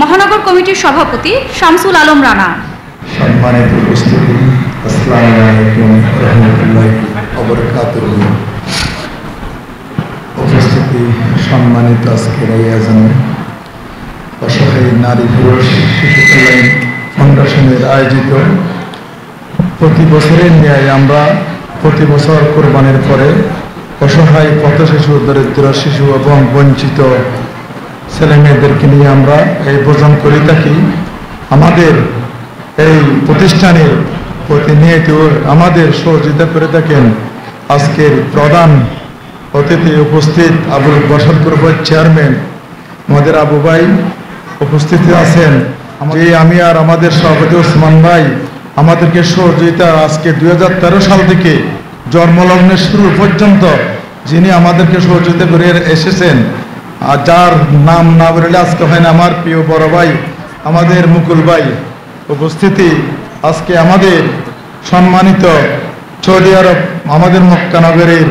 মহানগর কমিটির সভাপতি শামসুল আলম রানা। সম্মানিত উপস্থিতি, আসসালামু আলাইকুম ওয়া রাহমাতুল্লাহি ওয়া বারাকাতুহু। উপস্থিতি সম্মানিত আজকের এই আয়োজনে অসহায় নারী পুরুষ শিশু কল্যাণ ফাউন্ডেশনের আয়োজিত প্রতি বছরের ন্যায় আমরা প্রতি বছর কোরবানির পরে অসহায় পথ শিশু, দরিদ্র শিশু এবং বঞ্চিত ছেলে মেয়েদেরকে নিয়ে আমরা এই ভোজন করে থাকি। আমাদের এই প্রতিষ্ঠানের প্রতিনিয়ত আমাদের সহযোগিতা করে থাকেন আজকের প্রধান অতিথি উপস্থিত আবুল বসর গ্রুপের চেয়ারম্যান আমাদের আবু ভাই উপস্থিত আছেন। আমি আর আমাদের সভাপতি ওসমান ভাই আমাদেরকে সহযোগিতা আজকে 2013 সাল থেকে জন্মলগ্নের শুরু পর্যন্ত যিনি আমাদেরকে সহযোগিতা করে এসেছেন, আর যার নাম না বললে আজকে হয় না, আমার প্রিয় বড় ভাই আমাদের মুকুল ভাই উপস্থিতি। আজকে আমাদের সম্মানিত সৌদি আরব আমাদের মক্কানগরের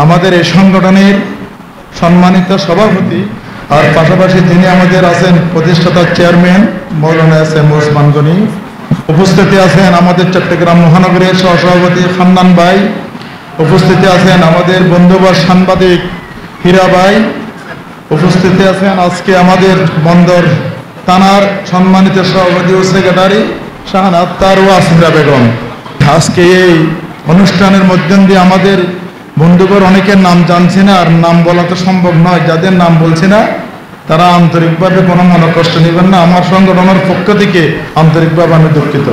আমাদের এই সংগঠনের সম্মানিত সভাপতি, আর পাশাপাশি যিনি আমাদের আছেন প্রতিষ্ঠাতা চেয়ারম্যান মৌলানা এস.এম. ওসমান গনি। উপস্থিতি আছেন আমাদের চট্টগ্রাম মহানগরের সহসভাপতি খান্নান ভাই। উপস্থিতি আছেন আমাদের বন্ধুবর সাংবাদিক হীরা ভাই। উপস্থিতি আছেন আজকে আমাদের বন্দর থানার সম্মানিত সভাপতি ও সেক্রেটারি শাহান আক্তার ও আসমিরা বেগম। আজকে এই অনুষ্ঠানের মধ্য দিয়ে আমাদের বন্ধুবর অনেকের নাম জানছি না, আর নাম বলা তো সম্ভব নয়। যাদের নাম বলছি না তারা আন্তরিকভাবে কোনো মনোকষ্ট নেবেন না, আমার সংগঠনের পক্ষ থেকে আন্তরিকভাবে আমি দুঃখিত।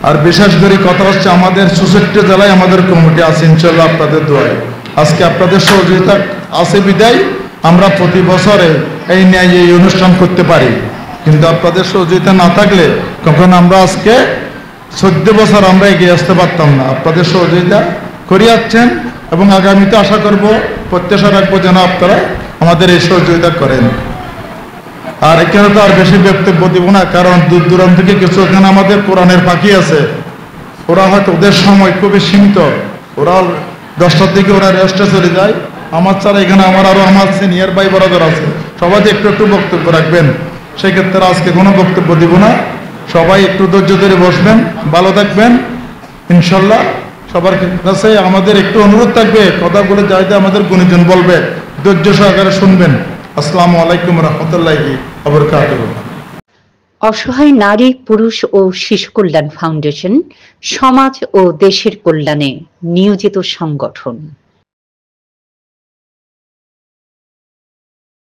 আর বিশেষ করে কথা হচ্ছে আমাদের 64 জেলায় আমাদের কমিটি আছে, ইনশাল্লাহ আপনাদের দোয়ায় আজকে আপনাদের সহযোগিতা আছে বিদায় আমরা প্রতি বছরে এই ন্যায় এই অনুষ্ঠান করতে পারি। কিন্তু আপনাদের সহযোগিতা না থাকলে কখন আমরা আজকে 14 বছর আমরা এগিয়ে আসতে পারতাম না। আপনাদের সহযোগিতা করে যাচ্ছেন এবং আগামীতে আশা করব প্রত্যাশা রাখবো যেন আপনারা আমাদের এই সহযোগিতা করেন। আর এখানে তো আর বেশি বক্তব্য দিব না, কারণ দূর দূরান্ত থেকে কিছু এখানে আমাদের কোরআনের পাখি আছে, ওরা হয়তো ওদের সময় খুবই সীমিত, ওরা 10টার দিকে ওরা রেস্টে চলে যায়। আমার ছাড়া এখানে আমার আরো আমার সিনিয়র ভাই বরাদর আছে, সবাই একটু একটু বক্তব্য রাখবেন। সেক্ষেত্রে আজকে কোনো বক্তব্য দিব না, সবাই একটু ধৈর্য ধরে বসবেন, ভালো থাকবেন ইনশাল্লাহ। সবার কাছে আমাদের একটু অনুরোধ থাকবে, কথাগুলো যাইতে আমাদের গুণীজন বলবে, ধৈর্য সহকারে শুনবেন। আসসালামু আলাইকুম রহমতুল্লাহি ওয়া বারাকাতুহু। অসহায় নারী পুরুষ ও শিশু কল্যাণ ফাউন্ডেশন সমাজ ও দেশের কল্যাণে নিয়োজিত সংগঠন।